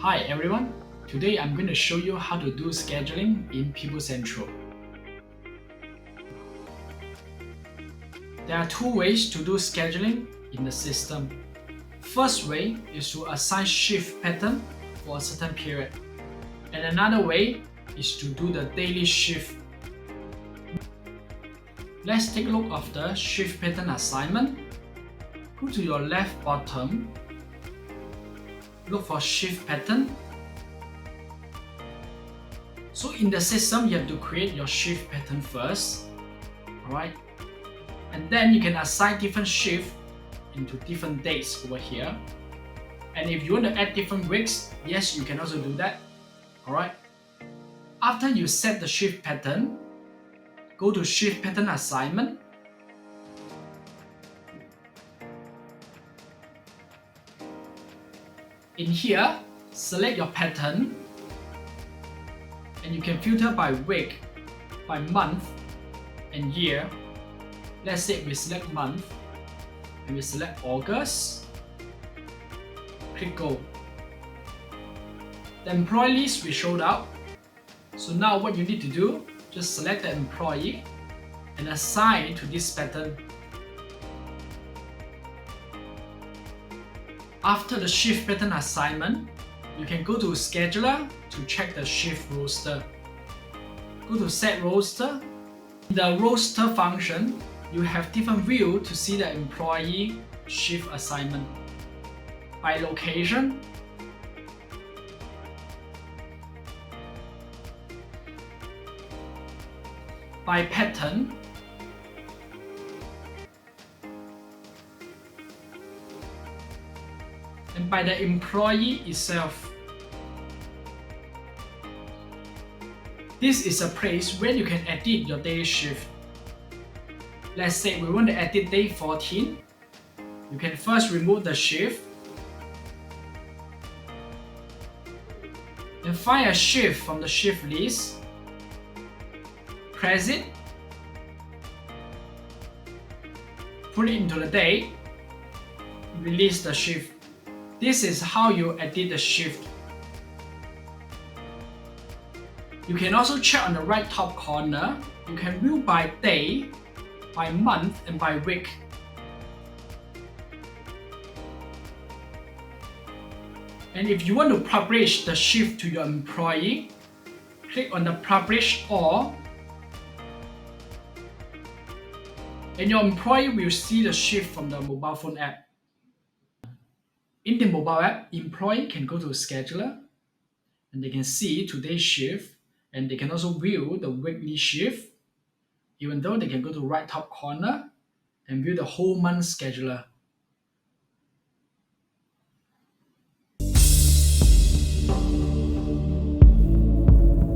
Hi everyone, today I'm going to show you how to do scheduling in People Central. There are two ways to do scheduling in the system. First way is to assign shift pattern for a certain period. And another way is to do the daily shift. Let's take a look of the shift pattern assignment. Go to your left bottom, look for shift pattern. So in the system, you have to create your shift pattern first, alright? And then you can assign different shifts into different dates over here. And if you want to add different weeks, yes, you can also do that, alright? After you set the shift pattern, go to shift pattern assignment. In here, select your pattern and you can filter by week, by month, and year. Let's say we select month and we select August. Click go. The employee list will show up. So now what you need to do, just select the employee and assign to this pattern. After the shift pattern assignment, you can go to scheduler to check the shift roster. Go to set roster. In the roster function, you have different view to see the employee shift assignment. By location, by pattern, and by the employee itself. This is a place where you can edit your daily shift. Let's say we want to edit day 14. You can first remove the shift. Then find a shift from the shift list. Press it. Put it into the day. Release the shift. This is how you edit the shift. You can also check on the right top corner. You can view by day, by month, and by week. And if you want to publish the shift to your employee, click on the Publish All. And your employee will see the shift from the mobile phone app. In the mobile app, employee can go to Scheduler and they can see today's shift, and they can also view the weekly shift, even though they can go to right top corner and view the whole month scheduler.